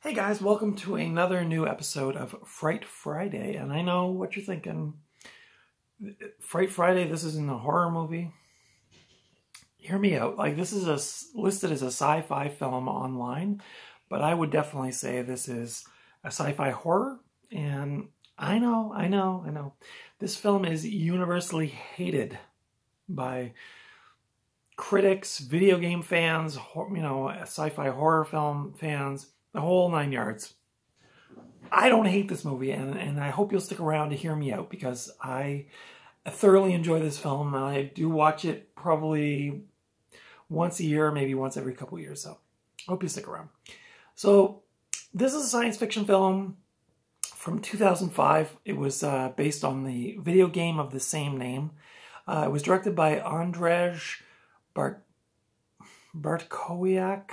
Hey guys, welcome to another new episode of Fright Friday. And I know what you're thinking. Fright Friday, this isn't a horror movie. Hear me out. Like, this is listed as a sci-fi film online, but I would definitely say this is a sci-fi horror. And I know. This film is universally hated by critics, video game fans, sci-fi horror film fans, the whole nine yards. I don't hate this movie, and I hope you'll stick around to hear me out because I thoroughly enjoy this film. I do watch it probably once a year, maybe once every couple of years, so I hope you stick around. So this is a science fiction film from 2005. It was based on the video game of the same name. It was directed by Andrzej Bartkowiak,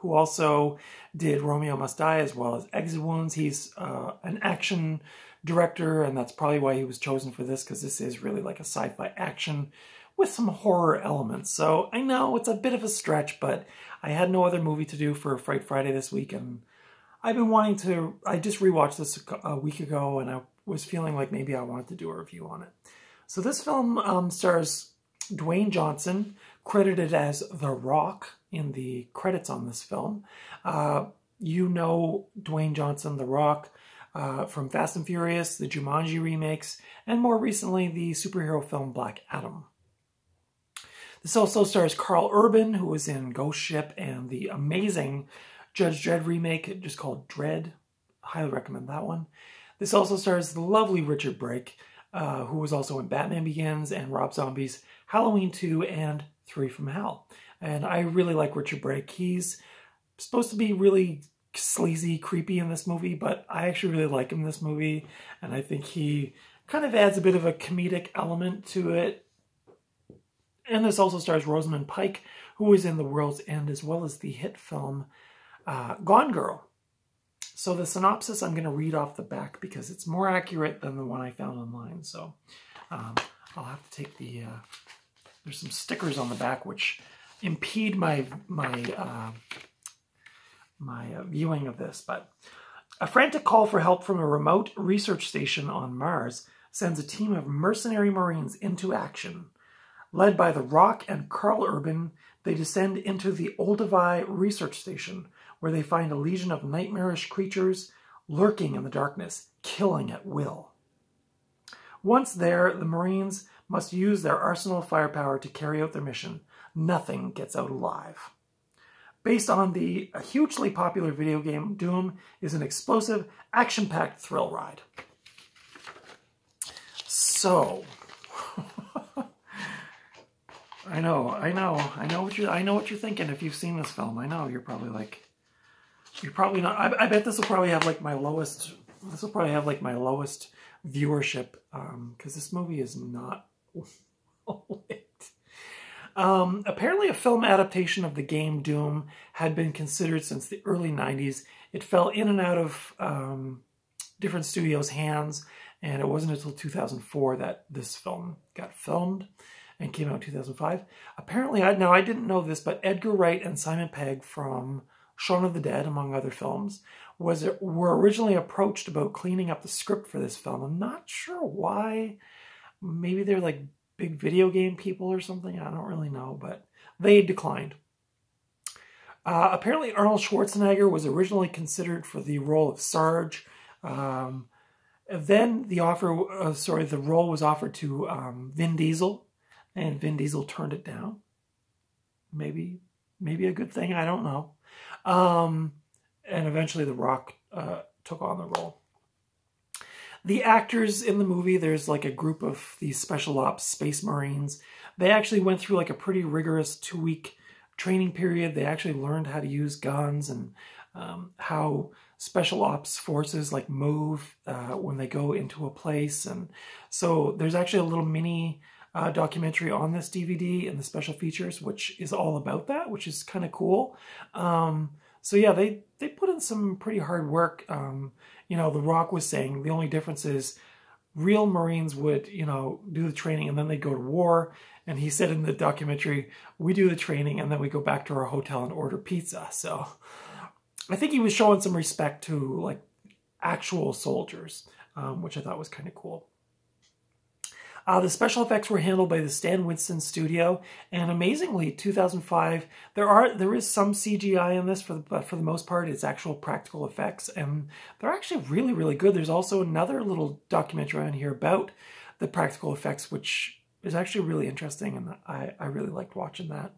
who also did Romeo Must Die as well as Exit Wounds. He's an action director, and that's probably why he was chosen for this, because this is really like a sci-fi action with some horror elements. So I know it's a bit of a stretch, but I had no other movie to do for Fright Friday this week, and I've been wanting to... I just rewatched this a week ago, and I was feeling like maybe I wanted to do a review on it. So this film stars Dwayne Johnson, credited as The Rock in the credits on this film. You know Dwayne Johnson, The Rock, from Fast and Furious, the Jumanji remakes, and more recently the superhero film Black Adam. This also stars Karl Urban, who was in Ghost Ship and the amazing Judge Dredd remake, just called Dredd. Highly recommend that one. This also stars the lovely Richard Brake, who was also in Batman Begins and Rob Zombie's Halloween 2 and 3 from Hell. And I really like Richard Brake. He's supposed to be really sleazy, creepy in this movie, but I actually really like him in this movie, and I think he kind of adds a bit of a comedic element to it. And this also stars Rosamund Pike, who was in The World's End, as well as the hit film Gone Girl. So the synopsis I'm going to read off the back because it's more accurate than the one I found online. So I'll have to take the... there's some stickers on the back which impede my viewing of this. But a frantic call for help from a remote research station on Mars sends a team of mercenary Marines into action. Led by The Rock and Karl Urban, they descend into the Olduvai research station, where they find a legion of nightmarish creatures lurking in the darkness, killing at will. Once there, the Marines must use their arsenal of firepower to carry out their mission. Nothing gets out alive. Based on the hugely popular video game, Doom is an explosive, action-packed thrill ride. So, I know what you're thinking if you've seen this film. I know you're probably like, you're probably not. I bet this will probably have like my lowest. This will probably have like my lowest viewership because this movie is not lit. Apparently a film adaptation of the game Doom had been considered since the early 90s. It fell in and out of different studios' hands, and it wasn't until 2004 that this film got filmed and came out in 2005. Apparently, I didn't know this, but Edgar Wright and Simon Pegg from Shaun of the Dead, among other films, were originally approached about cleaning up the script for this film. I'm not sure why. Maybe they're like big video game people or something. I don't really know, but they declined. Apparently, Arnold Schwarzenegger was originally considered for the role of Sarge. Then the role was offered to Vin Diesel, and Vin Diesel turned it down. Maybe a good thing. I don't know. And eventually, The Rock took on the role. The actors in the movie, there's like a group of these special ops space marines. They actually went through like a pretty rigorous 2-week training period. They actually learned how to use guns and how special ops forces like move when they go into a place. And so there's actually a little mini documentary on this DVD in the special features, which is all about that, which is kind of cool. So yeah, they put in some pretty hard work. The Rock was saying the only difference is real Marines would, do the training and then they go to war. And he said in the documentary, we do the training and then we go back to our hotel and order pizza. So I think he was showing some respect to like actual soldiers, which I thought was kind of cool. The special effects were handled by the Stan Winston studio, and amazingly, 2005, there is some CGI in this, but for the most part, it's actual practical effects, and they're actually really, really good. There's also another little documentary on here about the practical effects, which is actually really interesting, and I really liked watching that.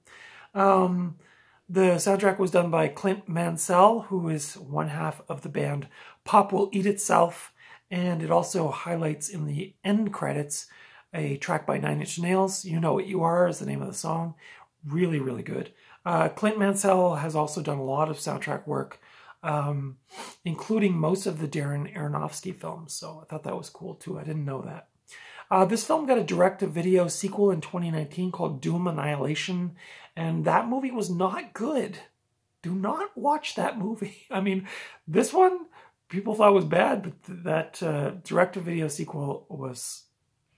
The soundtrack was done by Clint Mansell, who is one half of the band Pop Will Eat Itself, and it also highlights in the end credits a track by Nine Inch Nails. You Know What You Are is the name of the song. Really, really good. Clint Mansell has also done a lot of soundtrack work, including most of the Darren Aronofsky films. So I thought that was cool too. I didn't know that. This film got a direct-to-video sequel in 2019 called Doom Annihilation, and that movie was not good. Do not watch that movie. I mean, this one, people thought was bad, but that direct-to-video sequel was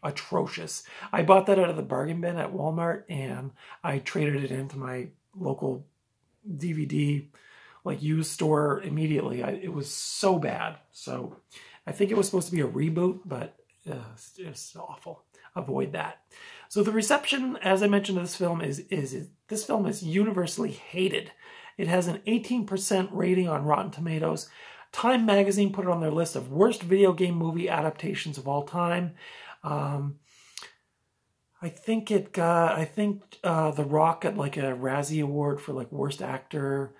atrocious. I bought that out of the bargain bin at Walmart, and I traded it into my local DVD like used store immediately. It was so bad. So I think it was supposed to be a reboot, but it's just awful. Avoid that. So the reception, as I mentioned, of this film is this film is universally hated. It has an 18% rating on Rotten Tomatoes. Time magazine put it on their list of worst video game movie adaptations of all time. I think The Rock got like a Razzie Award for like worst actor.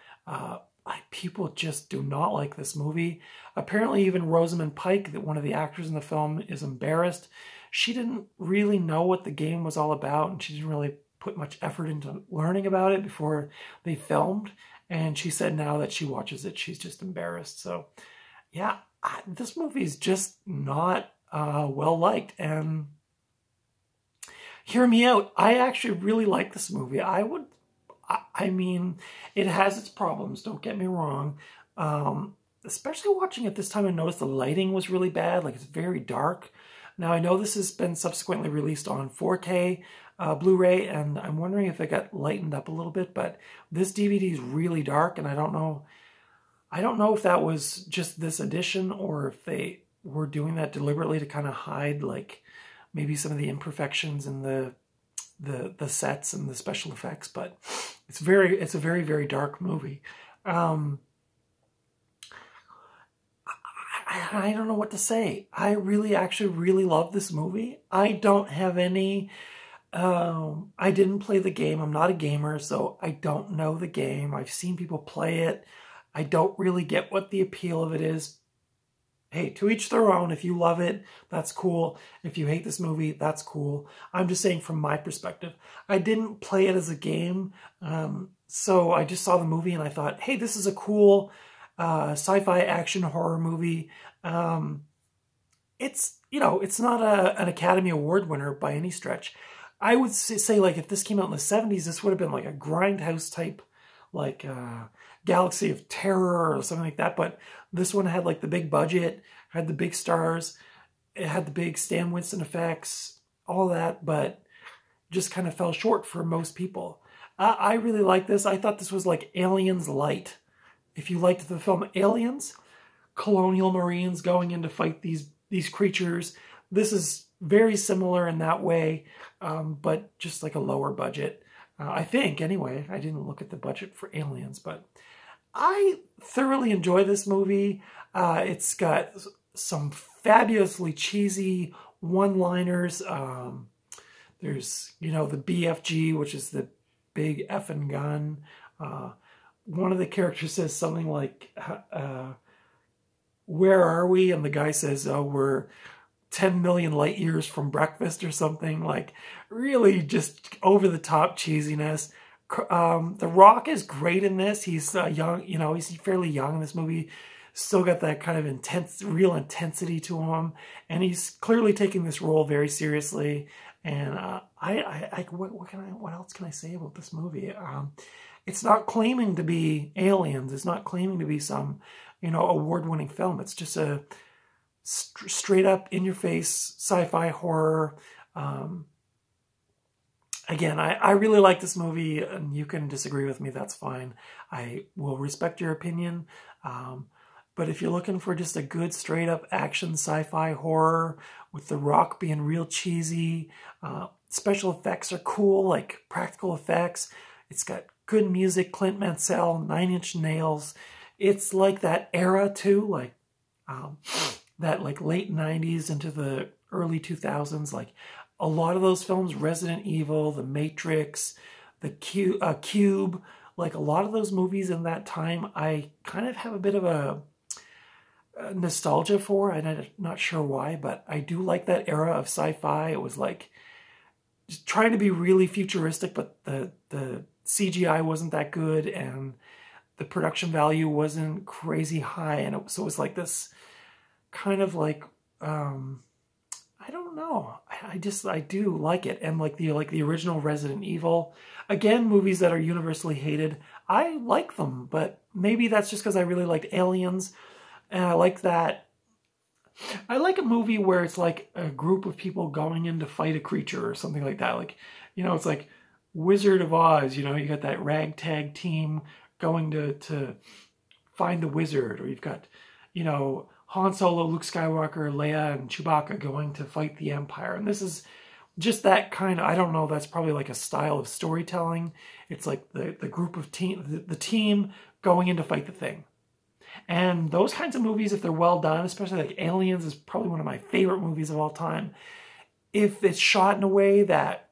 People just do not like this movie. Apparently even Rosamund Pike, one of the actors in the film, is embarrassed. She didn't really know what the game was all about, and she didn't really put much effort into learning about it before they filmed. And she said now that she watches it, she's just embarrassed. So yeah, this movie is just not well liked. And hear me out, I actually really like this movie. I mean, it has its problems, don't get me wrong. Especially watching it this time, I noticed the lighting was really bad. Like, it's very dark. Now, I know this has been subsequently released on 4K Blu-ray, and I'm wondering if it got lightened up a little bit, but this DVD is really dark, and I don't know if that was just this edition or if they were doing that deliberately to kind of hide, like, maybe some of the imperfections in the sets and the special effects, but it's a very, very dark movie. I don't know what to say. I actually really love this movie. I don't have any, I didn't play the game. I'm not a gamer, so I don't know the game. I've seen people play it. I don't really get what the appeal of it is. Hey, to each their own. If you love it, that's cool. If you hate this movie, that's cool. I'm just saying from my perspective. I didn't play it as a game, so I just saw the movie and I thought, hey, this is a cool sci-fi action horror movie. It's, you know, it's not an Academy Award winner by any stretch. I would say, like, if this came out in the 70s, this would have been like a Grindhouse type, like Galaxy of Terror or something like that. But this one had like the big budget, had the big stars, it had the big Stan Winston effects, all that, but just kind of fell short for most people. I really like this. I thought this was like Aliens light. If you liked the film Aliens, colonial marines going in to fight these creatures, this is very similar in that way, but just like a lower budget. I think, anyway. I didn't look at the budget for Aliens, but I thoroughly enjoy this movie. It's got some fabulously cheesy one-liners. There's, you know, the BFG, which is the big effing gun. One of the characters says something like, where are we? And the guy says, oh, we're 10 million light years from breakfast or something. Like, really just over-the-top cheesiness. The Rock is great in this. He's young, you know, he's fairly young in this movie. Still got that kind of real intensity to him. And he's clearly taking this role very seriously. And what else can I say about this movie? It's not claiming to be Aliens. It's not claiming to be some, you know, award-winning film. It's just a straight up in-your-face sci-fi horror. again, I really like this movie, and you can disagree with me, that's fine. I will respect your opinion. But if you're looking for just a good straight up action sci-fi horror with The Rock being real cheesy, special effects are cool, like practical effects. It's got good music, Clint Mansell, Nine Inch Nails. It's like that era too, like that like late 90s into the early 2000s. Like a lot of those films, Resident Evil, The Matrix, the Cube, like a lot of those movies in that time, I kind of have a bit of a nostalgia for, and I'm not sure why, but I do like that era of sci-fi. It was like just trying to be really futuristic, but the CGI wasn't that good, and the production value wasn't crazy high, and so it was like this kind of like I don't know. I do like it, and like the original Resident Evil, again, movies that are universally hated, I like them, but maybe that's just because I really liked Aliens. And I like that. I like a movie where it's like a group of people going in to fight a creature or something like that. Like, you know, it's like Wizard of Oz, you know, you got that ragtag team going to find the wizard. Or you've got, you know, Han Solo, Luke Skywalker, Leia, and Chewbacca going to fight the Empire. And this is just that kind of, I don't know, that's probably like a style of storytelling. It's like the group of the team going in to fight the thing. And those kinds of movies, if they're well done, especially like Aliens is probably one of my favorite movies of all time. If it's shot in a way that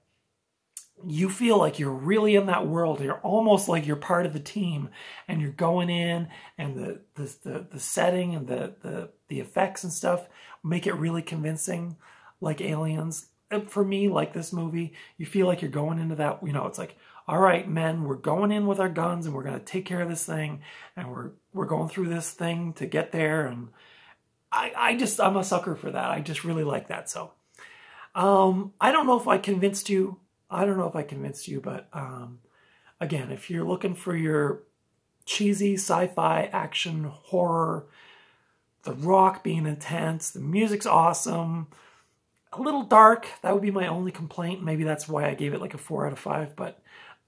you feel like you're really in that world, you're almost like you're part of the team, and you're going in, and the setting and the effects and stuff make it really convincing, like Aliens. And for me, like this movie, you feel like you're going into that, you know, it's like, all right, men, we're going in with our guns and we're going to take care of this thing, and we're going through this thing to get there. And I'm a sucker for that. I just really like that. So I don't know if I convinced you. But again, if you're looking for your cheesy sci-fi action horror, The Rock being intense, the music's awesome, a little dark, that would be my only complaint. Maybe that's why I gave it like a 4 out of 5, but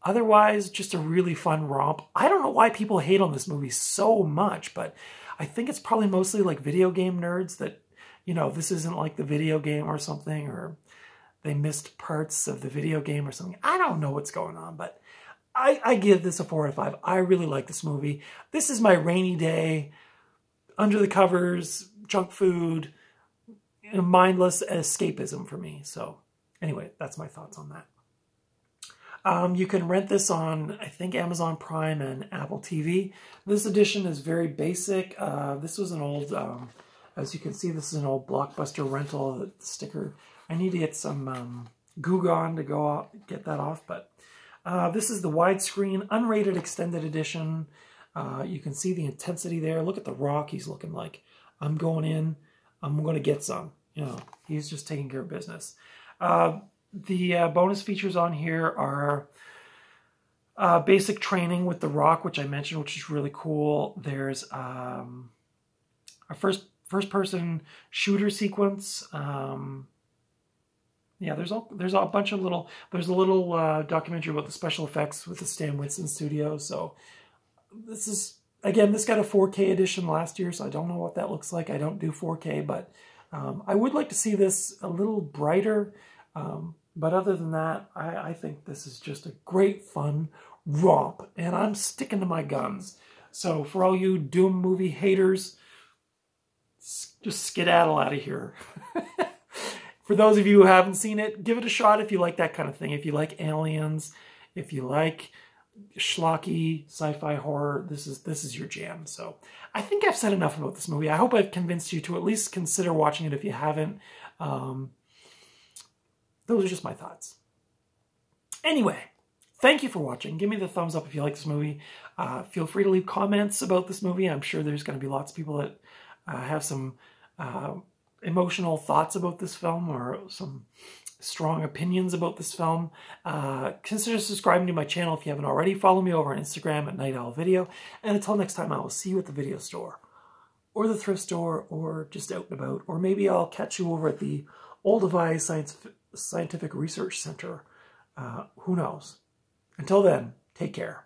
otherwise, just a really fun romp. I don't know why people hate on this movie so much, but I think it's probably mostly like video game nerds that, you know, this isn't like the video game or something, or they missed parts of the video game or something. I don't know what's going on, but I give this a 4 out of 5. I really like this movie. This is my rainy day, under the covers, junk food, mindless escapism for me. So anyway, that's my thoughts on that. You can rent this on, I think, Amazon Prime and Apple TV. This edition is very basic. This was an old, as you can see, this is an old Blockbuster rental, the sticker. I need to get some Goo Gone to go out, get that off, but this is the widescreen, unrated extended edition. You can see the intensity there. Look at The Rock. He's looking like, I'm going in, I'm going to get some. You know, he's just taking care of business. The bonus features on here are basic training with The Rock, which I mentioned, which is really cool. There's a first-person shooter sequence. Yeah, there's a bunch of little. There's a little documentary about the special effects with the Stan Winston studio. So this is, again, this got a 4K edition last year, so I don't know what that looks like. I don't do 4K, but I would like to see this a little brighter. But other than that, I think this is just a great fun romp, and I'm sticking to my guns. So for all you Doom movie haters, just skedaddle out of here. For those of you who haven't seen it, give it a shot if you like that kind of thing. If you like Aliens, if you like schlocky sci-fi horror, this is your jam. So I think I've said enough about this movie. I hope I've convinced you to at least consider watching it if you haven't. Those are just my thoughts. Anyway, thank you for watching. Give me the thumbs up if you like this movie. Feel free to leave comments about this movie. I'm sure there's going to be lots of people that have some emotional thoughts about this film, or some strong opinions about this film. Consider subscribing to my channel if you haven't already. Follow me over on Instagram at Night Owl Video. And until next time, I will see you at the video store, or the thrift store, or just out and about. Or maybe I'll catch you over at the Olduvai Scientific Research Center Who knows? Until then, take care.